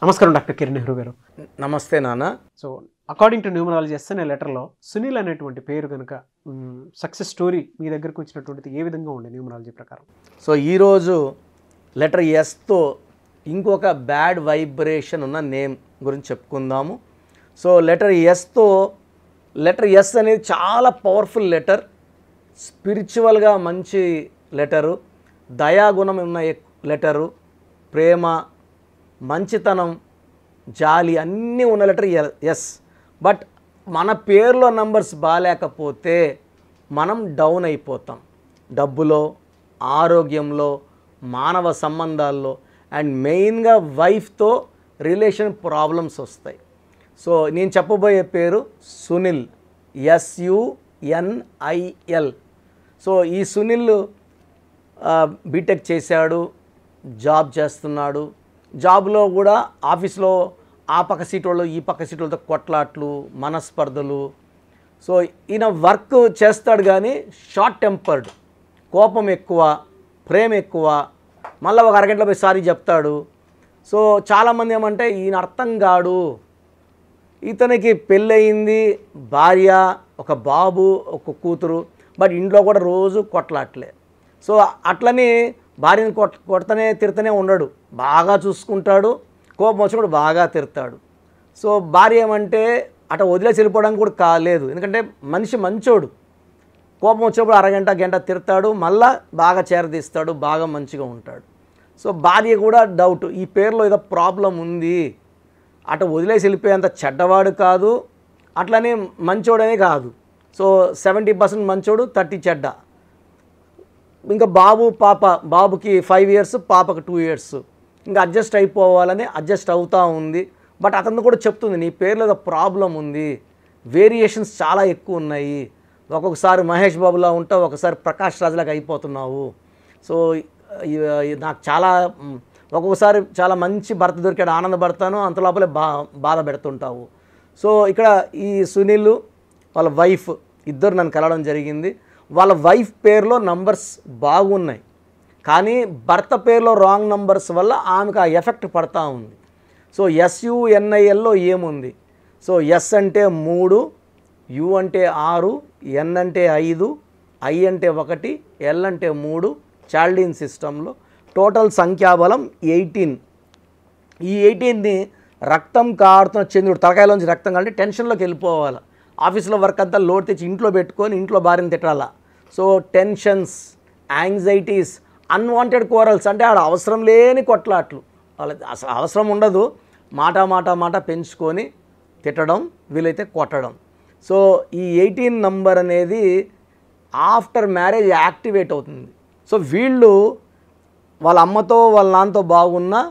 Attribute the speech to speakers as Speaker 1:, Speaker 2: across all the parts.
Speaker 1: నమస్కారం డాక్టర్ కిరణ్ నెహ్రూ గారు.
Speaker 2: నమస్తే నాన్న.
Speaker 1: So according to numerology S అనే లెటర్లో సునీల్ అనేటువంటి పేరు కనుక సక్సెస్ స్టోరీ మీ దగ్గరకు వచ్చినటువంటిది ఏ విధంగా ఉండే న్యూమరాలజీ ప్రకారం?
Speaker 2: సో ఈరోజు లెటర్ ఎస్తో ఇంకొక బ్యాడ్ వైబ్రేషన్ ఉన్న నేమ్ గురించి చెప్పుకుందాము. సో లెటర్ ఎస్ అనేది చాలా పవర్ఫుల్ లెటర్, స్పిరిచువల్గా మంచి లెటరు, దయాగుణం ఉన్న లెటరు, ప్రేమ, మంచితనం, జాలి అన్నీ ఉన్న లెటర్ ఎస్. బట్ మన పేరులో నంబర్స్ బాగాలేకపోతే మనం డౌన్ అయిపోతాం. డబ్బులో, ఆరోగ్యంలో, మానవ సంబంధాల్లో అండ్ మెయిన్గా వైఫ్తో రిలేషన్ ప్రాబ్లమ్స్ వస్తాయి. సో నేను చెప్పబోయే పేరు సునీల్, SUNIL. సో ఈ సునీల్ బీటెక్ చేశాడు, జాబ్ చేస్తున్నాడు. జాబ్లో కూడా ఆఫీస్లో ఆ పక్క సీట్ వాళ్ళు ఈ పక్క సీట్ వాళ్ళతో కొట్లాట్లు, మనస్పర్ధలు. సో ఈయన వర్క్ చేస్తాడు కానీ షార్ట్ టెంపర్డ్, కోపం ఎక్కువ, ప్రేమ ఎక్కువ, మళ్ళీ ఒక అరగంటలో పోయి సారీ చెప్తాడు. సో చాలామంది ఏమంటే ఈయన అర్థం కాడు, ఇతనికి పెళ్ళయింది, భార్య, ఒక బాబు, ఒక కూతురు, బట్ ఇంట్లో కూడా రోజు కొట్లాట్లే. సో అట్లని భార్యను కొడతనే తిడతనే ఉండడు, బాగా చూసుకుంటాడు, కోపం వచ్చినప్పుడు బాగా తిడతాడు. సో భార్య ఏమంటే అట వదిలేసి వెళ్ళిపోవడానికి కూడా కాలేదు, ఎందుకంటే మనిషి మంచోడు. కోపం వచ్చినప్పుడు అరగంట గంట తిడతాడు, మళ్ళా బాగా చేరదీస్తాడు, బాగా మంచిగా ఉంటాడు. సో భార్య కూడా డౌట్, ఈ పేరులో ఏదో ప్రాబ్లం ఉంది, అట వదిలేసి వెళ్ళిపోయేంత చెడ్డవాడు కాదు, అట్లనే మంచోడనే కాదు. సో 70% మంచోడు, 30 చెడ్డ. ఇంకా బాబుకి 5 years, పాపకు 2 years. ఇంకా అడ్జస్ట్ అయిపోవాలని అడ్జస్ట్ అవుతూ ఉంది. బట్ అతను కూడా చెప్తుంది, నీ పేరులో ఏదో ప్రాబ్లం ఉంది, వేరియేషన్స్ చాలా ఎక్కువ ఉన్నాయి, ఒక్కొక్కసారి మహేష్ బాబులా ఉంటావు, ఒకసారి ప్రకాష్ రాజ్లాగా అయిపోతున్నావు. సో నాకు ఒక్కొక్కసారి చాలా మంచి భర్త దొరికాడు, ఆనందపడతాను, అంత లోపలే బాధ పెడుతుంటావు. సో ఇక్కడ ఈ సునీల్ వాళ్ళ వైఫ్ ఇద్దరు నన్ను కలవడం జరిగింది. వాళ్ళ వైఫ్ పేరులో నంబర్స్ బాగున్నాయి, కానీ భర్త పేరులో రాంగ్ నంబర్స్ వల్ల ఆమెకు ఆ ఎఫెక్ట్ పడతా ఉంది. సో SUNILలో ఏముంది? సో ఎస్ అంటే 3, యు అంటే 6, ఎన్ అంటే 5, ఐ అంటే 1, ఎల్ అంటే 3. చాల్డీన్ సిస్టంలో టోటల్ సంఖ్యాబలం 18. ఈ 18ని రక్తం కారుతున్న చంద్రుడు, తలకాయలోంచి రక్తం కాంటే టెన్షన్లోకి వెళ్ళిపోవాలి. ఆఫీస్లో వర్క్ అంతా లోడ్ తెచ్చి ఇంట్లో పెట్టుకొని ఇంట్లో భార్యను తిట్టాలా. So tensions, anxieties, unwanted quarrels, అంటే ఆడ అవసరం లేని కొట్లాట్లు, వాళ్ళ అసలు అవసరం ఉండదు, మాట పెంచుకొని తిట్టడం, వీలైతే కొట్టడం. సో ఈ 18 నంబర్ అనేది ఆఫ్టర్ మ్యారేజ్ యాక్టివేట్ అవుతుంది. సో వీళ్ళు వాళ్ళ అమ్మతో వాళ్ళ నాన్నతో బాగున్నా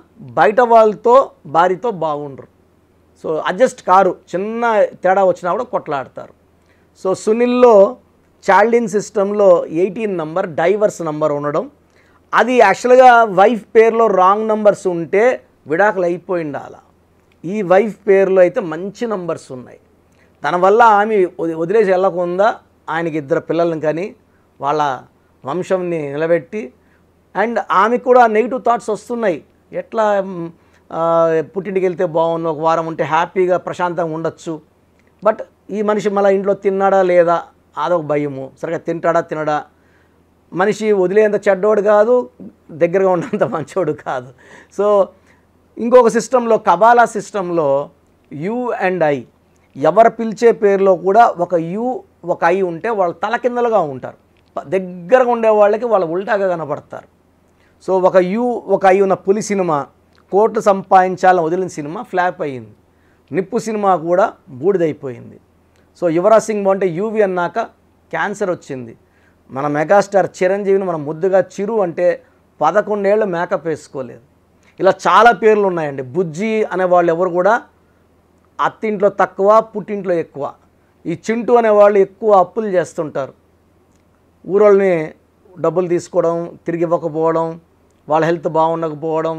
Speaker 2: బయట వాళ్ళతో భార్యతో బాగుండరు. సో అడ్జస్ట్ కారు, చిన్న తేడా వచ్చినా కూడా కొట్లాడతారు. సో సునీల్లో చాల్డీన్ సిస్టంలో 18 నంబర్ డైవర్స్ నంబర్ ఉండడం, అది యాక్చువల్గా వైఫ్ పేరులో రాంగ్ నంబర్స్ ఉంటే విడాకులు అయిపోయి ఉండాలి. ఈ వైఫ్ పేరులో అయితే మంచి నంబర్స్ ఉన్నాయి. దానివల్ల ఆమె వదిలేసి వెళ్ళకుండా ఆయనకి 2 పిల్లలను కానీ వాళ్ళ వంశంని నిలబెట్టి, అండ్ ఆమెకు కూడా నెగిటివ్ థాట్స్ వస్తున్నాయి, ఎట్లా పుట్టింటికి వెళ్తే బాగుండు, ఒక వారం ఉంటే హ్యాపీగా ప్రశాంతంగా ఉండొచ్చు. బట్ ఈ మనిషి మళ్ళీ ఇంట్లో తిన్నాడా లేదా అదొక భయము, సరిగ్గా తింటాడా తినడా, మనిషి వదిలేంత చెడ్డోడు కాదు, దగ్గరగా ఉన్నంత మంచోడు కాదు. సో ఇంకొక సిస్టంలో, కబాలా సిస్టంలో యు అండ్ ఐ, ఎవరు పిలిచే పేరులో కూడా ఒక యు ఒక ఐ ఉంటే వాళ్ళు తలకిందలుగా ఉంటారు, దగ్గరగా ఉండే వాళ్ళకి వాళ్ళు ఉల్టాగా కనపడతారు. సో ఒక యు ఒక ఐ ఉన్న పులి సినిమా, కోట్లు సంపాదించాలని వదిలిన సినిమా ఫ్లాప్ అయ్యింది. నిప్పు సినిమా కూడా బూడిదైపోయింది. సో యువరాజ్ సింగ్ అంటే యూవి అన్నాక క్యాన్సర్ వచ్చింది. మన మెగాస్టార్ చిరంజీవిని మనం ముద్దుగా చిరు అంటే 11 ఏళ్ళు మేకప్ వేసుకోలేదు. ఇలా చాలా పేర్లు ఉన్నాయండి. బుజ్జి అనేవాళ్ళు ఎవరు కూడా అత్తింట్లో తక్కువ, పుట్టింట్లో ఎక్కువ. ఈ చింటూ అనేవాళ్ళు ఎక్కువ అప్పులు చేస్తుంటారు, ఊరోళ్ళని డబ్బులు తీసుకోవడం, తిరిగి ఇవ్వకపోవడం, వాళ్ళ హెల్త్ బాగుండకపోవడం.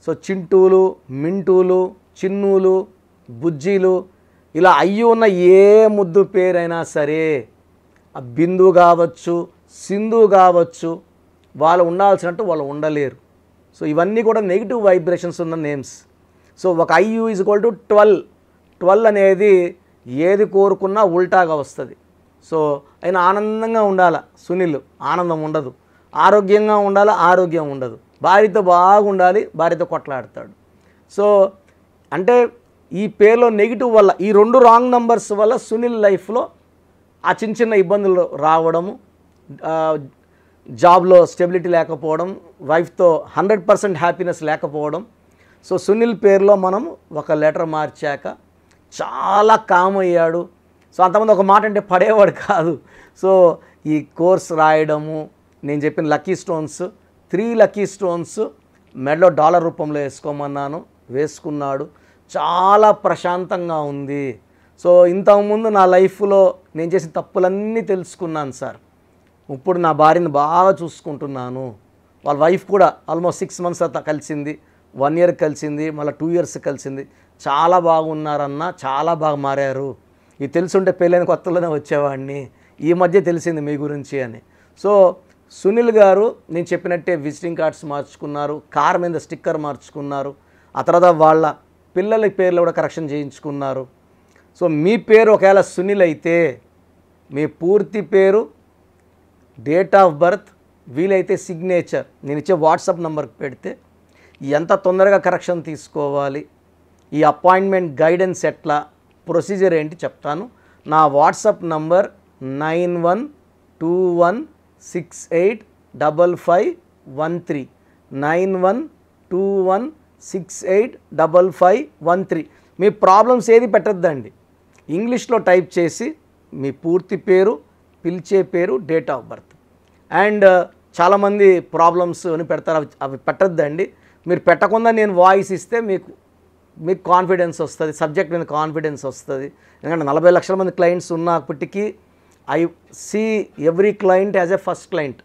Speaker 2: సో చింటూలు, మింటూలు, చిన్నూలు, బుజ్జీలు, ఇలా అయ్యి ఉన్న ఏ ముద్దు పేరైనా సరే, ఆ బిందు కావచ్చు, సింధు కావచ్చు, వాళ్ళు ఉండాల్సినట్టు వాళ్ళు ఉండలేరు. సో ఇవన్నీ కూడా నెగిటివ్ వైబ్రేషన్స్ ఉన్న నేమ్స్. సో ఒక IU = 12. 12 అనేది ఏది కోరుకున్నా ఉల్టాగా వస్తుంది. సో ఆయన ఆనందంగా ఉండాలి సునీల్, ఆనందం ఉండదు. ఆరోగ్యంగా ఉండాలి, ఆరోగ్యం ఉండదు. భార్యతో బాగుండాలి, భార్యతో కొట్లాడతాడు. సో అంటే ఈ పేరులో నెగిటివ్ వల్ల, ఈ 2 రాంగ్ నంబర్స్ వల్ల సునీల్ లైఫ్లో ఆ చిన్న చిన్న ఇబ్బందులు రావడము, జాబ్లో స్టెబిలిటీ లేకపోవడం, వైఫ్తో 100% హ్యాపీనెస్ లేకపోవడం. సో సునీల్ పేరులో మనం ఒక లెటర్ మార్చాక చాలా కామ్ అయ్యాడు. సో అంతమంది ఒక మాట అంటే పడేవాడు కాదు. సో ఈ కోర్స్ రాయడము, నేను చెప్పిన లక్కీ స్టోన్స్, 3 లక్కీ స్టోన్స్ మెడలో డాలర్ రూపంలో వేసుకోమన్నాను, వేసుకున్నాడు. చాలా ప్రశాంతంగా ఉంది. సో ఇంతకుముందు నా లైఫ్లో నేను చేసిన తప్పులన్నీ తెలుసుకున్నాను సార్. ఇప్పుడు నా భార్యను బాగా చూసుకుంటున్నాను. వాళ్ళ వైఫ్ కూడా ఆల్మోస్ట్ 6 months కలిసింది, 1 year కలిసింది, మళ్ళీ 2 years కలిసింది. చాలా బాగున్నారన్న, చాలా బాగా మారారు. ఇది తెలుసుంటే పెళ్ళైన కొత్తలోనే వచ్చేవాడిని, ఈ మధ్య తెలిసింది మీ గురించి అని. సో సునీల్ గారు నేను చెప్పినట్టే విజిటింగ్ కార్డ్స్ మార్చుకున్నారు, కార్ మీద స్టిక్కర్ మార్చుకున్నారు, ఆ తర్వాత వాళ్ళ పిల్లల పేర్లు కూడా కరెక్షన్ చేయించుకున్నారు. సో మీ పేరు ఒకవేళ సునీల్ అయితే మీ పూర్తి పేరు, డేట్ ఆఫ్ బర్త్, వీలైతే సిగ్నేచర్ నేను ఇచ్చే వాట్సాప్ నెంబర్కి పెడితే ఎంత తొందరగా కరెక్షన్ తీసుకోవాలి, ఈ అపాయింట్మెంట్ గైడెన్స్ ఎట్లా, ప్రొసీజర్ ఏంటి చెప్తాను. నా వాట్సాప్ నంబర్ 9121685513 9121685513. మీ ప్రాబ్లమ్స్ ఏది పెట్టద్దండి, ఇంగ్లీష్లో టైప్ చేసి మీ పూర్తి పేరు, పిలిచే పేరు, డేట్ ఆఫ్ బర్త్. అండ్ చాలామంది ప్రాబ్లమ్స్ అని పెడతారు, అవి పెట్టద్దండి. మీరు పెట్టకుండా నేను వాయిస్ ఇస్తే మీకు కాన్ఫిడెన్స్ వస్తుంది, సబ్జెక్ట్ మీద కాన్ఫిడెన్స్ వస్తుంది. ఎందుకంటే 40 లక్షల మంది క్లయింట్స్ ఉన్నప్పటికీ I see every client as a first client.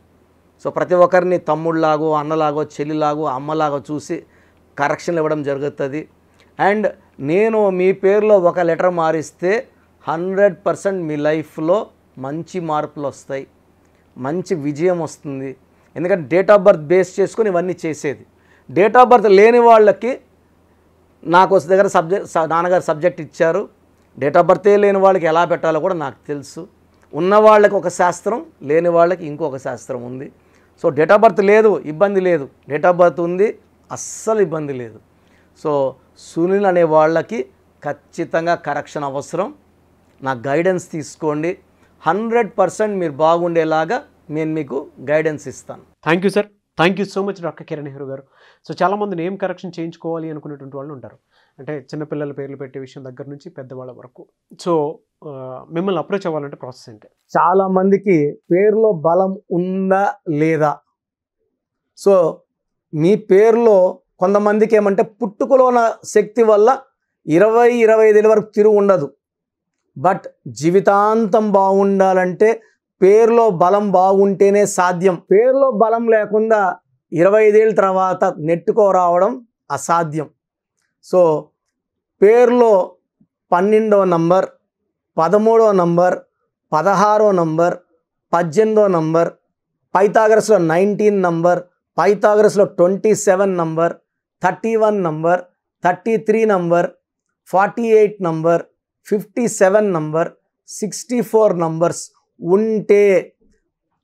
Speaker 2: So ప్రతి ఒక్కరిని తమ్ముళ్ళలాగో, అన్నలాగో, చెల్లిలాగో, అమ్మలాగో చూసి కరెక్షన్లు ఇవ్వడం జరుగుతుంది. అండ్ నేను మీ పేరులో ఒక లెటర్ మారిస్తే 100% మీ లైఫ్లో మంచి మార్పులు వస్తాయి, మంచి విజయం వస్తుంది. ఎందుకంటే డేట్ ఆఫ్ బర్త్ బేస్ చేసుకొని ఇవన్నీ చేసేది. డేట్ ఆఫ్ బర్త్ లేని వాళ్ళకి నాకు దగ్గర నాన్నగారు సబ్జెక్ట్ ఇచ్చారు. డేట్ ఆఫ్ బర్తే లేని వాళ్ళకి ఎలా పెట్టాలో కూడా నాకు తెలుసు. ఉన్న వాళ్ళకి ఒక శాస్త్రం, లేని వాళ్ళకి ఇంకొక శాస్త్రం ఉంది. సో డేట్ ఆఫ్ బర్త్ లేదు, ఇబ్బంది లేదు. డేట్ ఆఫ్ బర్త్ ఉంది, అస్సలు ఇబ్బంది లేదు. సో సునీల్ అనే వాళ్ళకి ఖచ్చితంగా కరెక్షన్ అవసరం. నా గైడెన్స్ తీసుకోండి, 100% మీరు బాగుండేలాగా నేను మీకు గైడెన్స్ ఇస్తాను.
Speaker 1: Thank you sir, thank you so much doctor Kiran Nehru గారు. సో చాలామంది నేమ్ కరెక్షన్ చేయించుకోవాలి అనుకునేటువంటి వాళ్ళు ఉంటారు, అంటే చిన్నపిల్లల పేర్లు పెట్టే విషయం దగ్గర నుంచి పెద్దవాళ్ళ వరకు. సో మిమ్మల్ని అప్రోచ్ అవ్వాలంటే ప్రాసెస్ ఏంటి?
Speaker 2: చాలామందికి పేరులో బలం ఉందా లేదా, సో మీ పేరులో కొంతమందికి ఏమంటే పుట్టుకలో ఉన్న శక్తి వల్ల 20-25 ఏళ్ళ వరకు తిరుగు ఉండదు. బట్ జీవితాంతం బాగుండాలంటే పేరులో బలం బాగుంటేనే సాధ్యం. పేరులో బలం లేకుండా 25 ఏళ్ళ తర్వాత నెట్టుకోరావడం అసాధ్యం. సో పేరులో 12వ నంబర్, 13వ నంబర్, 16వ నంబర్, 18వ నంబర్, పైథాగరస్లో 19 నంబర్, పైథాగరస్లో 27 number, 31 number, 33 number, 48 number, 57 number, 64 numbers ఉంటే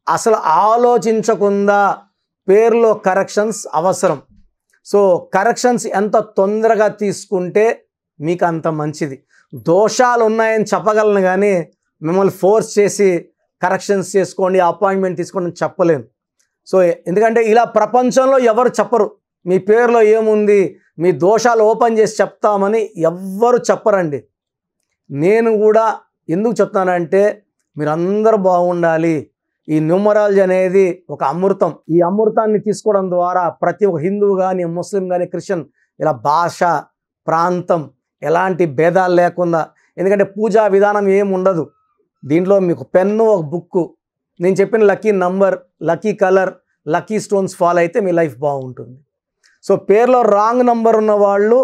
Speaker 2: అసలు ఆలోచించకుండా పేరులో కరెక్షన్స్ అవసరం. సో కరెక్షన్స్ ఎంత తొందరగా తీసుకుంటే మీకు అంత మంచిది. దోషాలు ఉన్నాయని చెప్పగలను కానీ మిమ్మల్ని ఫోర్స్ చేసి కరెక్షన్స్ చేసుకోండి, అపాయింట్మెంట్ తీసుకోండి అని చెప్పలేను. సో ఎందుకంటే ఇలా ప్రపంచంలో ఎవరు చెప్పరు, మీ పేరులో ఏముంది, మీ దోషాలు ఓపెన్ చేసి చెప్తామని ఎవ్వరు చెప్పరండి. నేను కూడా ఎందుకు చెప్తానంటే మీరందరూ బాగుండాలి. ఈ న్యూమరాలజీ అనేది ఒక అమృతం. ఈ అమృతాన్ని తీసుకోవడం ద్వారా ప్రతి ఒక్క హిందువు కానీ, ముస్లిం కానీ, క్రిస్టియన్ ఇలా భాష, ప్రాంతం ఎలాంటి భేదాలు లేకుండా, ఎందుకంటే పూజా విధానం ఏమి ఉండదు దీంట్లో. మీకు పెన్ను, ఒక బుక్కు, నేను చెప్పిన lucky number, lucky colour, lucky stones follow అయితే మీ లైఫ్ బాగుంటుంది. సో పేరులో రాంగ్ నంబర్ ఉన్న వాళ్ళు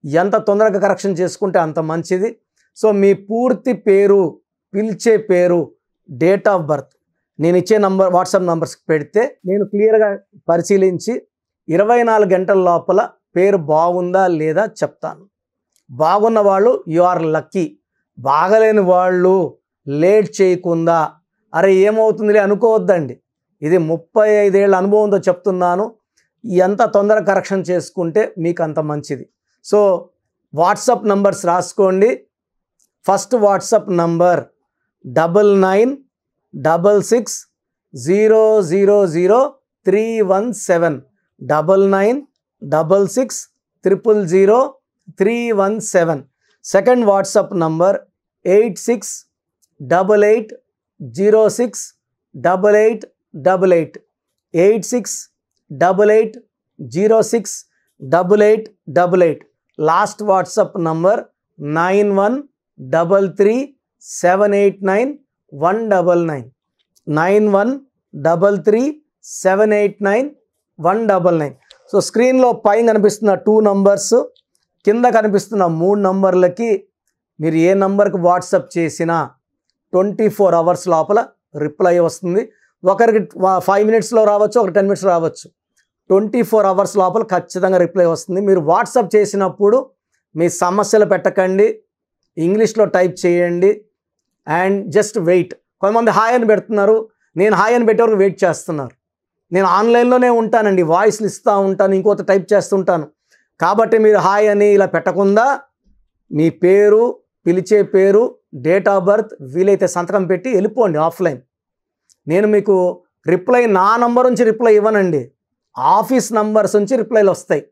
Speaker 2: ఎంత తొందరగా కరెక్షన్ చేసుకుంటే అంత మంచిది. సో మీ పూర్తి పేరు, పిలిచే పేరు, డేట్ ఆఫ్ బర్త్ నేను ఇచ్చే వాట్సాప్ నంబర్స్కి పెడితే నేను క్లియర్గా పరిశీలించి 24 గంటల లోపల పేరు బాగుందా లేదా చెప్తాను. బాగున్న వాళ్ళు యు ఆర్ లక్కీ. బాగలేని వాళ్ళు లేట్ చేయకుండా అరే ఏమవుతుందిలే అనుకోవద్దండి. ఇది 35 ఏళ్ళ అనుభవంతో చెప్తున్నాను. ఎంత తొందరగా కరెక్షన్ చేసుకుంటే మీకు అంత మంచిది. సో వాట్సాప్ నంబర్స్ రాసుకోండి. First WhatsApp number 9966000317 9966000317. Second WhatsApp number 8688068888 8688068888. Last WhatsApp number 9133789199 9133789199. So స్క్రీన్లో పైన కనిపిస్తున్న 2 నంబర్స్, కింద కనిపిస్తున్న 3 నంబర్లకి మీరు ఏ నంబర్కి వాట్సాప్ చేసినా 24 అవర్స్ లోపల రిప్లై వస్తుంది. ఒకరికి 5 మినిట్స్లో రావచ్చు, ఒక 10 మినిట్స్లో రావచ్చు. 24 అవర్స్ లోపల ఖచ్చితంగా రిప్లై వస్తుంది. మీరు వాట్సాప్ చేసినప్పుడు మీ సమస్యలు పెట్టకండి, ఇంగ్లీష్లో టైప్ చేయండి అండ్ జస్ట్ వెయిట్. కొంతమంది హాయ్ అని పెడుతున్నారు, నేను హాయ్ అని పెట్టే వరకు వెయిట్ చేస్తున్నారు. నేను ఆన్లైన్లోనే ఉంటానండి, వాయిస్లు ఇస్తూ ఉంటాను, ఇంకొక టైప్ చేస్తుంటాను. కాబట్టి మీరు హాయ్ అని ఇలా పెట్టకుండా మీ పేరు, పిలిచే పేరు, డేట్ ఆఫ్ బర్త్, వీలైతే సంతకం పెట్టి వెళ్ళిపోండి ఆఫ్లైన్. నేను మీకు రిప్లై నా నంబర్ నుంచి రిప్లై ఇవ్వనండి, ఆఫీస్ నంబర్స్ నుంచి రిప్లైలు వస్తాయి.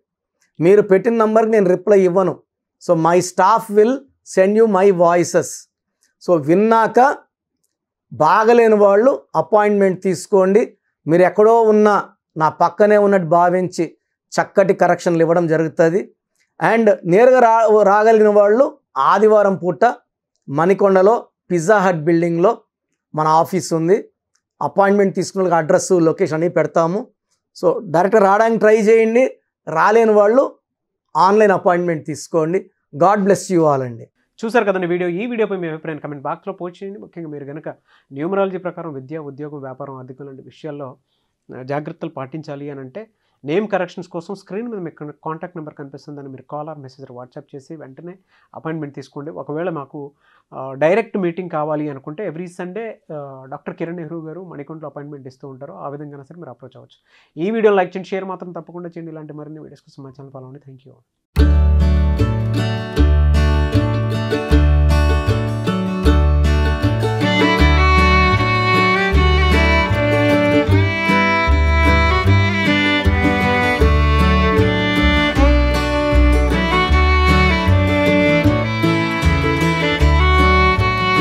Speaker 2: మీరు పెట్టిన నంబర్కి నేను రిప్లై ఇవ్వను. So my staff will send you my voices. So విన్నాక బాగలేని వాళ్ళు అపాయింట్మెంట్ తీసుకోండి. మీరు ఎక్కడో ఉన్న నా పక్కనే ఉన్నట్టు భావించి చక్కటి కరెక్షన్లు ఇవ్వడం జరుగుతుంది. అండ్ నేరుగా రాగలిగిన వాళ్ళు ఆదివారం పూట మణికొండలో పిజ్జా హట్ బిల్డింగ్లో మన ఆఫీస్ ఉంది. అపాయింట్మెంట్ తీసుకున్న అడ్రస్, లొకేషన్ అన్నీ పెడతాము. సో డైరెక్ట్గా రావడానికి ట్రై చేయండి. రాలేని వాళ్ళు ఆన్లైన్ అపాయింట్మెంట్ తీసుకోండి. గాడ్ బ్లెస్ యూ ఆల్ అండి.
Speaker 1: చూసారు కదండి వీడియో. ఈ వీడియోపై మీ అభిప్రాయం కమెంట్ బాక్స్లో పోస్ట్ చేయండి. ముఖ్యంగా మీరు కనుక న్యూమరాలజీ ప్రకారం విద్య, ఉద్యోగం, వ్యాపారం, ఆర్థికం లాంటి విషయాల్లో జాగ్రత్తలు పాటించాలి అని అంటే నేమ్ కరెక్షన్స్ కోసం స్క్రీన్ మీద మీకు కాంటాక్ట్ నెంబర్ కనిపిస్తుందని మీరు కాల్ ఆర్ మెసేజ్ వాట్సాప్ చేసి వెంటనే అపాయింట్మెంట్ తీసుకోండి. ఒకవేళ మాకు డైరెక్ట్ మీటింగ్ కావాలి అనుకుంటే every Sunday doctor Kiran Nehru గారు మణికొండలో అపాయింట్మెంట్ ఇస్తూ ఉంటారు. ఆ విధంగా సరే మీరు అప్రోచ్ అవ్వచ్చు. ఈ వీడియో లైక్ చేయండి, షేర్ మాత్రం తప్పకుండా చేయండి. ఇలాంటి మరిన్ని వీడియోస్ కోసం మా ఛానల్ ఫాలో అవ్వండి. Thank you.